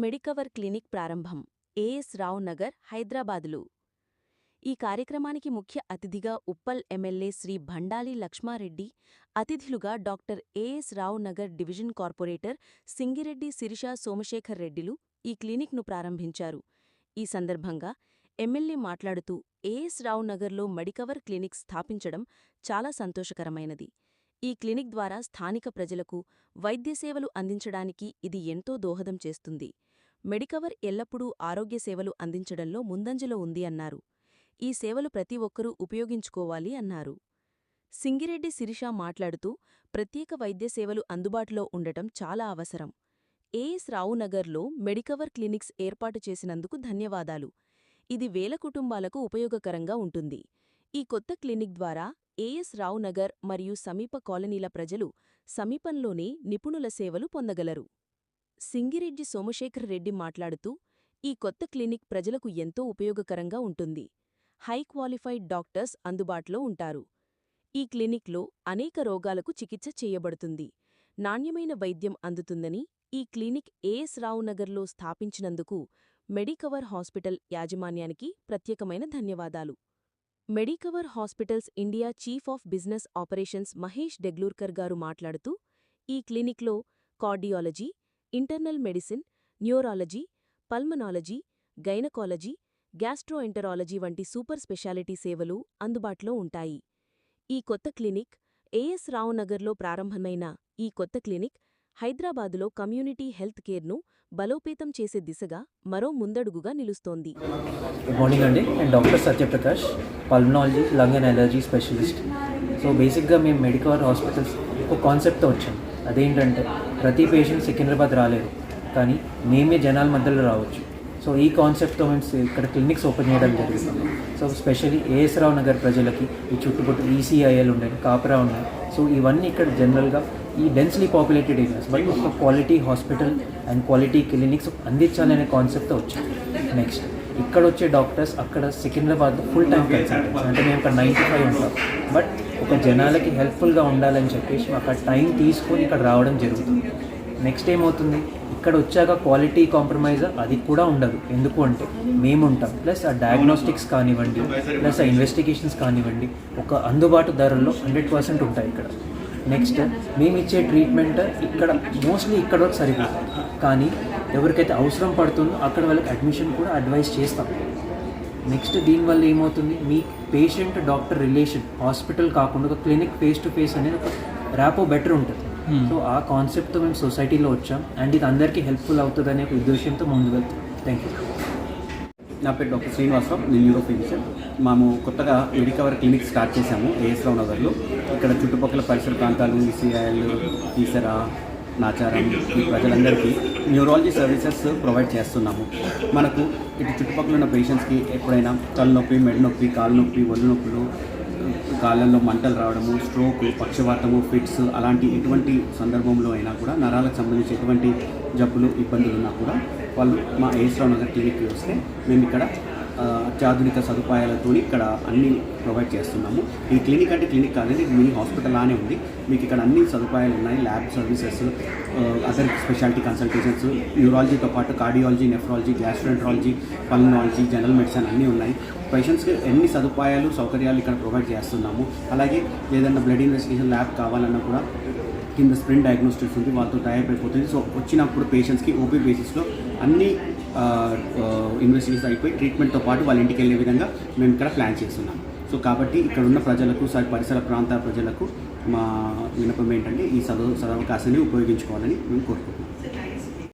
Medicover clinic ప్రారంభం as రావు నగర్, హైదరాబాదులో. ఈ కార్యక్రమానికి ముఖ్య అతిథిగా ఉప్పల్ ఎమ్మెల్యే శ్రీ భండాలి లక్ష్మారెడ్డి, అతిథులుగా డాక్టర్ ఏఎస్ రావు నగర్ డివిజన్ కార్పొరేటర్ సింగిరెడ్డి శిరిష సోమశేఖర్ రెడ్డిలు ఈ క్లినిక్ను ప్రారంభించారు. ఈ సందర్భంగా ఎమ్మెల్యే మాట్లాడుతూ ఏఎస్ రావు నగర్లో మెడికవర్ క్లినిక్ స్థాపించడం చాలా సంతోషకరమైనది. ఈ క్లినిక్ ద్వారా స్థానిక ప్రజలకు వైద్య సేవలు అందించడానికి ఇది ఎంతో దోహదం చేస్తుంది. మెడికవర్ ఎల్లప్పుడూ ఆరోగ్య సేవలు అందించడంలో ముందంజలో ఉంది అన్నారు. ఈ సేవలు ప్రతి ఒక్కరూ ఉపయోగించుకోవాలి అన్నారు. సింగిరెడ్డి శిరిష మాట్లాడుతూ ప్రత్యేక వైద్య సేవలు అందుబాటులో ఉండటం చాలా అవసరం. ఏఎస్ రావు నగర్లో మెడికవర్ క్లినిక్స్ ఏర్పాటు చేసినందుకు ధన్యవాదాలు. ఇది వేల కుటుంబాలకు ఉపయోగకరంగా ఉంటుంది. ఈ కొత్త క్లినిక్ ద్వారా ఏఎస్ రావు నగర్ మరియు సమీప కాలనీల ప్రజలు సమీపంలోనే నిపుణుల సేవలు పొందగలరు. సింగిరెడ్డి సోమశేఖర్ రెడ్డి మాట్లాడుతూ ఈ కొత్త క్లినిక్ ప్రజలకు ఎంతో ఉపయోగకరంగా ఉంటుంది. హై క్వాలిఫైడ్ డాక్టర్స్ అందుబాటులో ఉంటారు. ఈ క్లినిక్లో అనేక రోగాలకు చికిత్స చేయబడుతుంది. నాణ్యమైన వైద్యం అందుతుందని ఈ క్లినిక్ ఏఎస్ రావు నగర్లో స్థాపించినందుకు మెడికవర్ హాస్పిటల్ యాజమాన్యానికి ప్రత్యేకమైన ధన్యవాదాలు. Medicover hospitals India chief of business operations Mahesh Deglurkar garu మాట్లాడుతూ ఈ క్లినిక్లో cardiology, internal medicine, neurology, pulmonology, gynaecology, gastroenterology వంటి సూపర్ స్పెషాలిటీ సేవలు అందుబాటులో ఉంటాయి. ఈ కొత్త క్లినిక్ ఏఎస్ రావు నగర్లో ప్రారంభమైన ఈ కొత్త క్లినిక్ హైదరాబాదులో కమ్యూనిటీ హెల్త్ కేర్ను బలోపేతం చేసే దిశగా మరో ముందడుగుగా నిలుస్తోంది. గుడ్ మార్నింగ్ అండి. నేను doctor Satya Prakash, pulmonology, lung and allergy specialist. So బేసిక్గా మేము మెడికవర్ హాస్పిటల్స్ ఒక కాన్సెప్ట్తో వచ్చాం. అదేంటంటే ప్రతి పేషెంట్ సికింద్రాబాద్ రాలేరు, కానీ మేమే జనాల మధ్యలో రావచ్చు. సో ఈ కాన్సెప్ట్తో మేము ఇక్కడ క్లినిక్స్ ఓపెన్ చేయడం జరిగింది. సో స్పెషల్లీ ఏఎస్ రావు నగర్ ప్రజలకి ఈ చుట్టుపక్కల ఈసీఐఎల్ ఉన్నాయి, కాపరా ఉన్నాయి. సో ఇవన్నీ ఇక్కడ జనరల్గా ఈ డెన్స్లీ పాపులేటెడ్ ఏరియాస్, బట్ ఒక quality hospital and quality clinics అందించాలనే కాన్సెప్ట్తో వచ్చాం. నెక్స్ట్ ఇక్కడ వచ్చే డాక్టర్స్ అక్కడ సికింద్రాబాద్ ఫుల్ టైం కన్సల్టెంట్స్, అంటే మేము అక్కడ 9 to 5 ఉంటాం. బట్ ఒక జనాలకి హెల్ప్ఫుల్గా ఉండాలని చెప్పేసి అక్కడ టైం తీసుకొని ఇక్కడ రావడం జరుగుతుంది. నెక్స్ట్ ఏమవుతుంది, ఇక్కడ వచ్చాక క్వాలిటీ కాంప్రమైజ్ అది కూడా ఉండదు. ఎందుకు అంటే మేముంటాం, ప్లస్ ఆ డయాగ్నోస్టిక్స్ కానివ్వండి, ప్లస్ ఆ ఇన్వెస్టిగేషన్స్ కానివ్వండి ఒక అందుబాటు ధరల్లో 100% ఉంటాయి ఇక్కడ. నెక్స్ట్ మేము ఇచ్చే ట్రీట్మెంట్ ఇక్కడ మోస్ట్లీ ఇక్కడ వరకు సరిపోతుంది, కానీ ఎవరికైతే అవసరం పడుతుందో అక్కడ వాళ్ళకి అడ్మిషన్ కూడా అడ్వైస్ చేస్తాం. నెక్స్ట్ దీనివల్ల ఏమవుతుంది, మీ పేషెంట్ డాక్టర్ రిలేషన్ హాస్పిటల్ కాకుండా ఒక క్లినిక్ ఫేస్ టు ఫేస్ అనేది ఒక ర్యాపో బెటర్ ఉంటుంది. సో ఆ కాన్సెప్ట్తో మేము సొసైటీలో వచ్చాం అండ్ ఇది అందరికీ హెల్ప్ఫుల్ అవుతుంది అనే ఉద్దేశంతో ముందుకు వెళ్తాం. Thank you. నా పేరు డాక్టర్ శ్రీనివాసరావు, నేను న్యూరో ఫిజిషియన్. మేము కొత్తగా మెడికవర్ క్లినిక్ స్టార్ట్ చేశాము ఏఎస్ రావు నగర్లో. ఇక్కడ చుట్టుపక్కల పరిసర ప్రాంతాలు ఈసీఐఎల్, ఈసరా, నాచారం ఈ ప్రజలందరికీ న్యూరాలజీ సర్వీసెస్ ప్రొవైడ్ చేస్తున్నాము. మనకు ఇటు చుట్టుపక్కల ఉన్న పేషెంట్స్కి ఎప్పుడైనా తలనొప్పి, మెడ నొప్పి, కాలు నొప్పి, ఒళ్ళు నొప్పులు, కాళ్ళల్లో మంటలు రావడము, స్ట్రోక్, పక్షవాతము, ఫిట్స్ అలాంటి ఎటువంటి సందర్భంలో అయినా కూడా నరాలకు సంబంధించి ఎటువంటి జబ్బులు, ఇబ్బందులు ఉన్నా కూడా వాళ్ళు మా ఏఎస్ రావు నగర్ క్లినిక్కి వస్తే మేము ఇక్కడ అత్యాధునిక సదుపాయాలతో ఇక్కడ అన్నీ ప్రొవైడ్ చేస్తున్నాము. ఈ క్లినిక్ అంటే క్లినిక్ కాలేదు, ఇది మినీ హాస్పిటల్ లానే ఉంది. మీకు ఇక్కడ అన్ని సదుపాయాలు ఉన్నాయి. Lab services, other speciality consultations, న్యూరాలజీతో పాటు cardiology, nephrology, gastroenterology, pulmonology, general medicine అన్నీ ఉన్నాయి. పేషెంట్స్కి ఎన్ని సదుపాయాలు, సౌకర్యాలు ఇక్కడ ప్రొవైడ్ చేస్తున్నాము. అలాగే ఏదైనా బ్లడ్ ఇన్వెస్టిగేషన్ ల్యాబ్ కావాలన్నా కూడా కింద స్ప్రింట్ డయాగ్నోస్టిక్స్ ఉంది, వాళ్ళతో టైప్ అయిపోతుంది. సో వచ్చినప్పుడు పేషెంట్స్కి ఓపీ బేసిస్లో అన్ని ఇన్వెస్టిగేషన్ అయిపోయి ట్రీట్మెంట్తో పాటు వాళ్ళ ఇంటికి వెళ్ళే విధంగా మేము ఇక్కడ ప్లాన్ చేస్తున్నాం. సో కాబట్టి ఇక్కడ ఉన్న ప్రజలకు, పరిసర ప్రాంత ప్రజలకు మా విన్నపం ఏంటంటే ఈ సదవకాశాన్ని ఉపయోగించుకోవాలని మేము కోరుకుంటున్నాం.